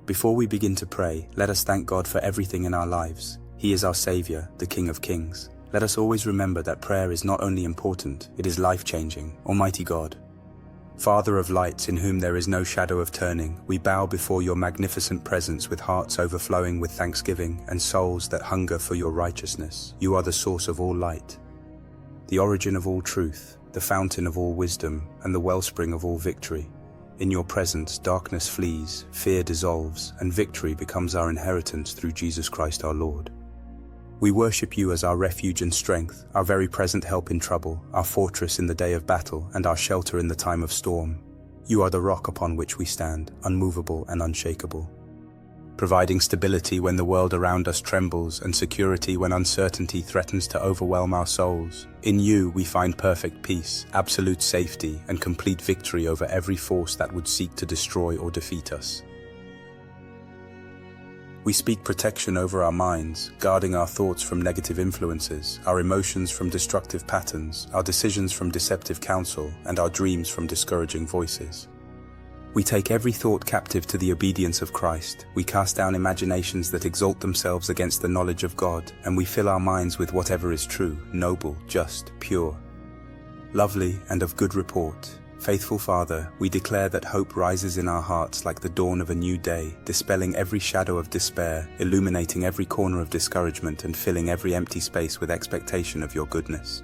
Before we begin to pray, let us thank God for everything in our lives. He is our Savior, the King of Kings. Let us always remember that prayer is not only important, it is life-changing. Almighty God, Father of lights, in whom there is no shadow of turning, we bow before your magnificent presence with hearts overflowing with thanksgiving and souls that hunger for your righteousness. You are the source of all light, the origin of all truth, the fountain of all wisdom, and the wellspring of all victory. In your presence, darkness flees, fear dissolves, and victory becomes our inheritance through Jesus Christ our Lord. We worship you as our refuge and strength, our very present help in trouble, our fortress in the day of battle, and our shelter in the time of storm. You are the rock upon which we stand, unmovable and unshakable, providing stability when the world around us trembles and security when uncertainty threatens to overwhelm our souls. In you we find perfect peace, absolute safety, and complete victory over every force that would seek to destroy or defeat us. We speak protection over our minds, guarding our thoughts from negative influences, our emotions from destructive patterns, our decisions from deceptive counsel, and our dreams from discouraging voices. We take every thought captive to the obedience of Christ. We cast down imaginations that exalt themselves against the knowledge of God, and we fill our minds with whatever is true, noble, just, pure, lovely, and of good report. Faithful Father, we declare that hope rises in our hearts like the dawn of a new day, dispelling every shadow of despair, illuminating every corner of discouragement, and filling every empty space with expectation of your goodness.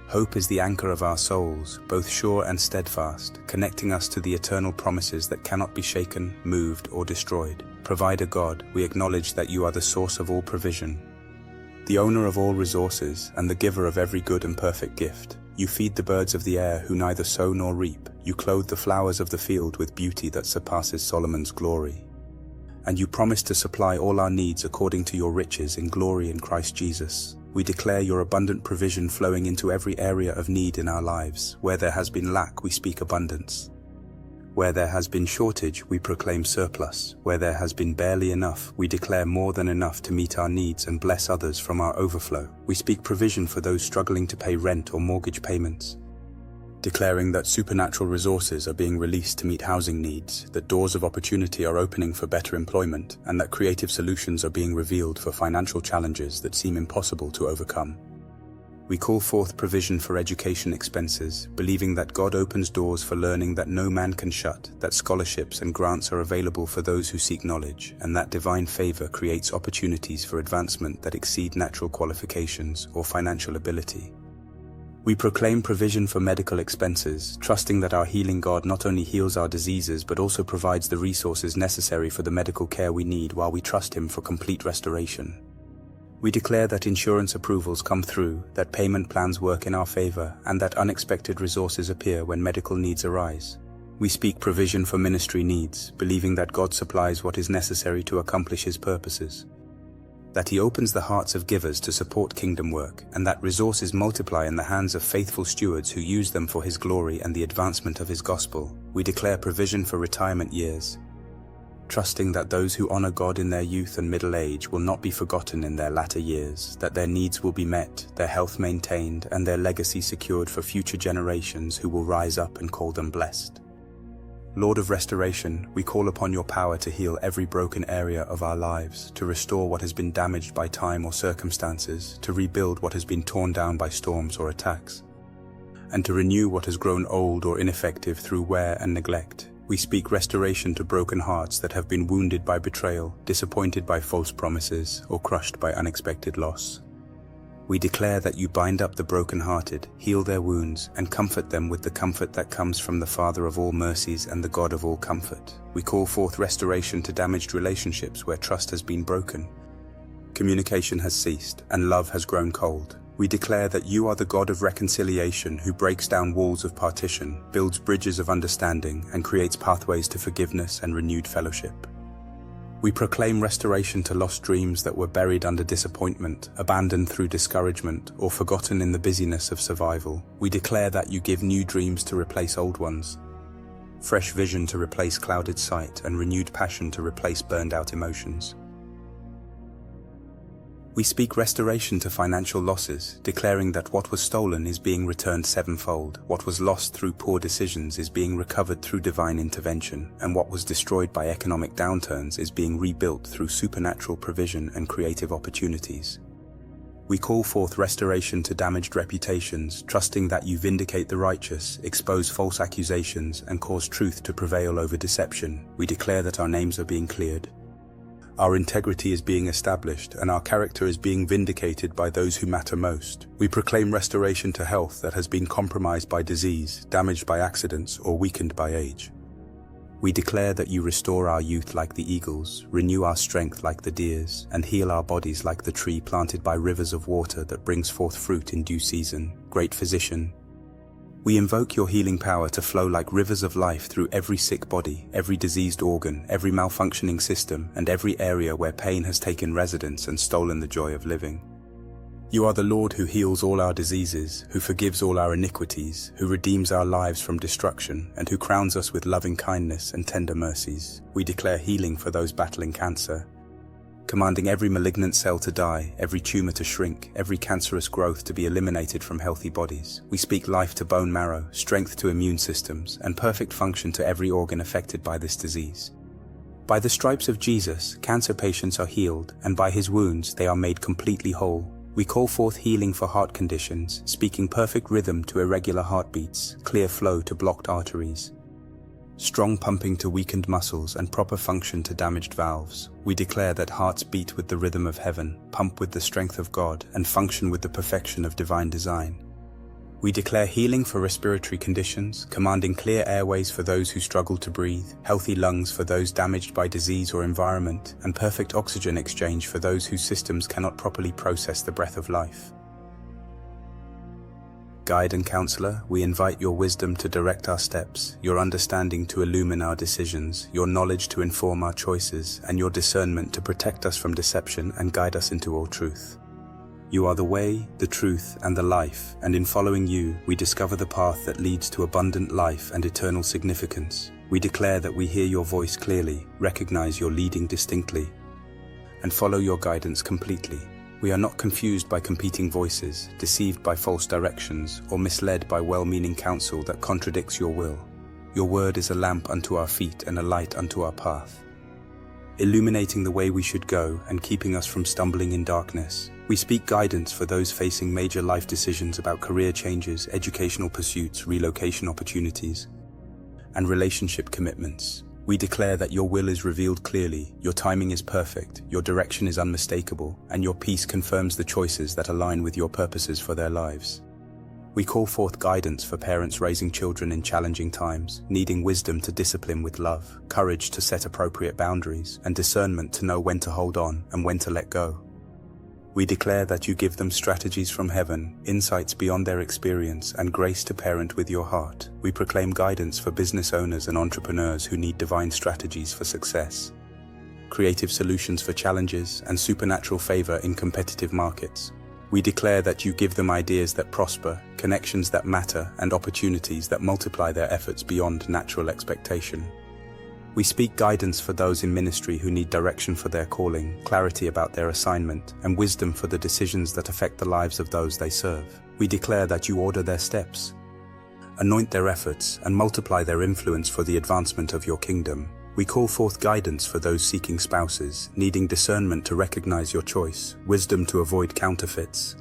Hope is the anchor of our souls, both sure and steadfast, connecting us to the eternal promises that cannot be shaken, moved, or destroyed. Provider God, we acknowledge that you are the source of all provision, the owner of all resources, and the giver of every good and perfect gift. You feed the birds of the air who neither sow nor reap. You clothe the flowers of the field with beauty that surpasses Solomon's glory. And you promise to supply all our needs according to your riches in glory in Christ Jesus. We declare your abundant provision flowing into every area of need in our lives. Where there has been lack, we speak abundance. Where there has been shortage, we proclaim surplus. Where there has been barely enough, we declare more than enough to meet our needs and bless others from our overflow. We speak provision for those struggling to pay rent or mortgage payments, declaring that supernatural resources are being released to meet housing needs, that doors of opportunity are opening for better employment, and that creative solutions are being revealed for financial challenges that seem impossible to overcome. We call forth provision for education expenses, believing that God opens doors for learning that no man can shut, that scholarships and grants are available for those who seek knowledge, and that divine favor creates opportunities for advancement that exceed natural qualifications or financial ability. We proclaim provision for medical expenses, trusting that our healing God not only heals our diseases but also provides the resources necessary for the medical care we need while we trust Him for complete restoration. We declare that insurance approvals come through, that payment plans work in our favor, and that unexpected resources appear when medical needs arise. We speak provision for ministry needs, believing that God supplies what is necessary to accomplish His purposes, that He opens the hearts of givers to support kingdom work, and that resources multiply in the hands of faithful stewards who use them for His glory and the advancement of His gospel. We declare provision for retirement years, trusting that those who honor God in their youth and middle age will not be forgotten in their latter years, that their needs will be met, their health maintained, and their legacy secured for future generations who will rise up and call them blessed. Lord of restoration, we call upon your power to heal every broken area of our lives, to restore what has been damaged by time or circumstances, to rebuild what has been torn down by storms or attacks, and to renew what has grown old or ineffective through wear and neglect. We speak restoration to broken hearts that have been wounded by betrayal, disappointed by false promises, or crushed by unexpected loss. We declare that you bind up the brokenhearted, heal their wounds, and comfort them with the comfort that comes from the Father of all mercies and the God of all comfort. We call forth restoration to damaged relationships where trust has been broken, communication has ceased, and love has grown cold. We declare that you are the God of reconciliation who breaks down walls of partition, builds bridges of understanding, and creates pathways to forgiveness and renewed fellowship. We proclaim restoration to lost dreams that were buried under disappointment, abandoned through discouragement, or forgotten in the busyness of survival. We declare that you give new dreams to replace old ones, fresh vision to replace clouded sight, and renewed passion to replace burned-out emotions. We speak restoration to financial losses, declaring that what was stolen is being returned sevenfold, what was lost through poor decisions is being recovered through divine intervention, and what was destroyed by economic downturns is being rebuilt through supernatural provision and creative opportunities. We call forth restoration to damaged reputations, trusting that you vindicate the righteous, expose false accusations, and cause truth to prevail over deception. We declare that our names are being cleared. Our integrity is being established, and our character is being vindicated by those who matter most. We proclaim restoration to health that has been compromised by disease, damaged by accidents, or weakened by age. We declare that you restore our youth like the eagles, renew our strength like the deers, and heal our bodies like the tree planted by rivers of water that brings forth fruit in due season. Great Physician, we invoke your healing power to flow like rivers of life through every sick body, every diseased organ, every malfunctioning system, and every area where pain has taken residence and stolen the joy of living. You are the Lord who heals all our diseases, who forgives all our iniquities, who redeems our lives from destruction, and who crowns us with loving kindness and tender mercies. We declare healing for those battling cancer, commanding every malignant cell to die, every tumor to shrink, every cancerous growth to be eliminated from healthy bodies. We speak life to bone marrow, strength to immune systems, and perfect function to every organ affected by this disease. By the stripes of Jesus, cancer patients are healed, and by his wounds they are made completely whole. We call forth healing for heart conditions, speaking perfect rhythm to irregular heartbeats, clear flow to blocked arteries, strong pumping to weakened muscles, and proper function to damaged valves. We declare that hearts beat with the rhythm of heaven, pump with the strength of God, and function with the perfection of divine design. We declare healing for respiratory conditions, commanding clear airways for those who struggle to breathe, healthy lungs for those damaged by disease or environment, and perfect oxygen exchange for those whose systems cannot properly process the breath of life. Guide and counselor, we invite your wisdom to direct our steps, your understanding to illumine our decisions, your knowledge to inform our choices, and your discernment to protect us from deception and guide us into all truth. You are the way, the truth, and the life, and in following you, we discover the path that leads to abundant life and eternal significance. We declare that we hear your voice clearly, recognize your leading distinctly, and follow your guidance completely. We are not confused by competing voices, deceived by false directions, or misled by well-meaning counsel that contradicts your will. Your word is a lamp unto our feet and a light unto our path, illuminating the way we should go and keeping us from stumbling in darkness. We speak guidance for those facing major life decisions about career changes, educational pursuits, relocation opportunities, and relationship commitments. We declare that your will is revealed clearly, your timing is perfect, your direction is unmistakable, and your peace confirms the choices that align with your purposes for their lives. We call forth guidance for parents raising children in challenging times, needing wisdom to discipline with love, courage to set appropriate boundaries, and discernment to know when to hold on and when to let go. We declare that you give them strategies from heaven, insights beyond their experience, and grace to parent with your heart. We proclaim guidance for business owners and entrepreneurs who need divine strategies for success, creative solutions for challenges, and supernatural favor in competitive markets. We declare that you give them ideas that prosper, connections that matter, and opportunities that multiply their efforts beyond natural expectation. We speak guidance for those in ministry who need direction for their calling, clarity about their assignment, and wisdom for the decisions that affect the lives of those they serve. We declare that you order their steps, anoint their efforts, and multiply their influence for the advancement of your kingdom. We call forth guidance for those seeking spouses, needing discernment to recognize your choice, wisdom to avoid counterfeits,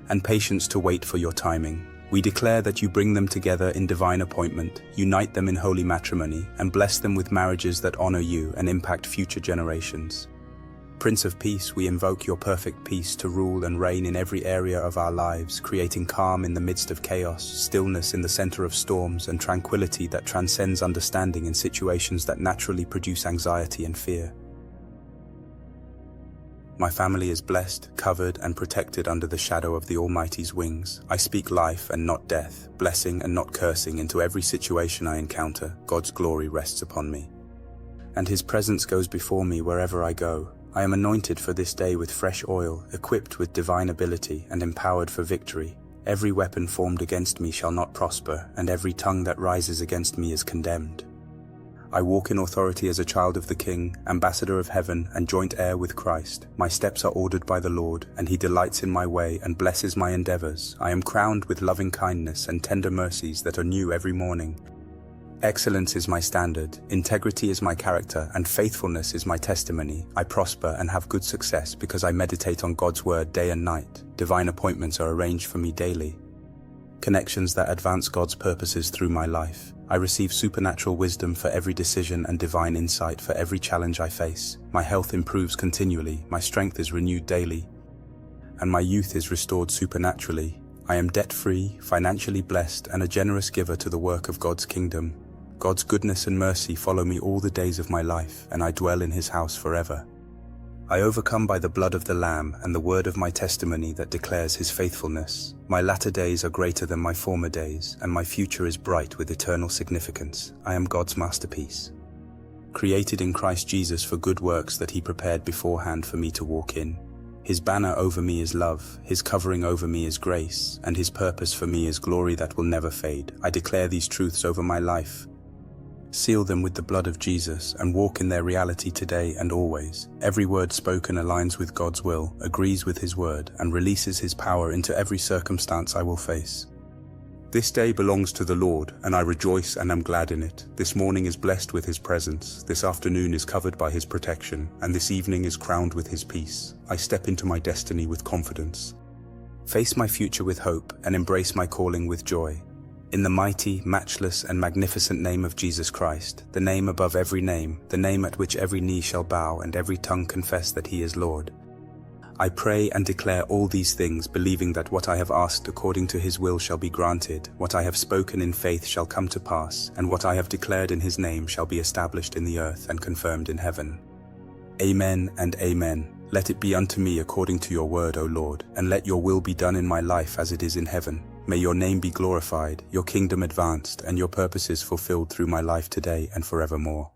and patience to wait for your timing. We declare that you bring them together in divine appointment, unite them in holy matrimony, and bless them with marriages that honor you and impact future generations. Prince of Peace, we invoke your perfect peace to rule and reign in every area of our lives, creating calm in the midst of chaos, stillness in the center of storms, and tranquility that transcends understanding in situations that naturally produce anxiety and fear. My family is blessed, covered, and protected under the shadow of the Almighty's wings. I speak life and not death, blessing and not cursing into every situation I encounter. God's glory rests upon me, and His presence goes before me wherever I go. I am anointed for this day with fresh oil, equipped with divine ability, and empowered for victory. Every weapon formed against me shall not prosper, and every tongue that rises against me is condemned. I walk in authority as a child of the King, ambassador of heaven and joint heir with Christ. My steps are ordered by the Lord, and he delights in my way and blesses my endeavors. I am crowned with loving kindness and tender mercies that are new every morning. Excellence is my standard, integrity is my character, and faithfulness is my testimony. I prosper and have good success because I meditate on God's word day and night. Divine appointments are arranged for me daily. Connections that advance God's purposes through my life. I receive supernatural wisdom for every decision and divine insight for every challenge I face. My health improves continually, my strength is renewed daily, and my youth is restored supernaturally. I am debt-free, financially blessed, and a generous giver to the work of God's kingdom. God's goodness and mercy follow me all the days of my life, and I dwell in his house forever. I overcome by the blood of the Lamb and the word of my testimony that declares his faithfulness. My latter days are greater than my former days, and my future is bright with eternal significance. I am God's masterpiece, created in Christ Jesus for good works that he prepared beforehand for me to walk in. His banner over me is love, his covering over me is grace, and his purpose for me is glory that will never fade. I declare these truths over my life, seal them with the blood of Jesus, and walk in their reality today and always. Every word spoken aligns with God's will, agrees with his word, and releases his power into every circumstance I will face. This day belongs to the Lord, and I rejoice and am glad in it. This morning is blessed with his presence, this afternoon is covered by his protection, and this evening is crowned with his peace. I step into my destiny with confidence, face my future with hope, and embrace my calling with joy. In the mighty, matchless, and magnificent name of Jesus Christ, the name above every name, the name at which every knee shall bow and every tongue confess that he is Lord, I pray and declare all these things, believing that what I have asked according to his will shall be granted, what I have spoken in faith shall come to pass, and what I have declared in his name shall be established in the earth and confirmed in heaven. Amen and amen. Let it be unto me according to your word, O Lord, and let your will be done in my life as it is in heaven. May your name be glorified, your kingdom advanced, and your purposes fulfilled through my life today and forevermore.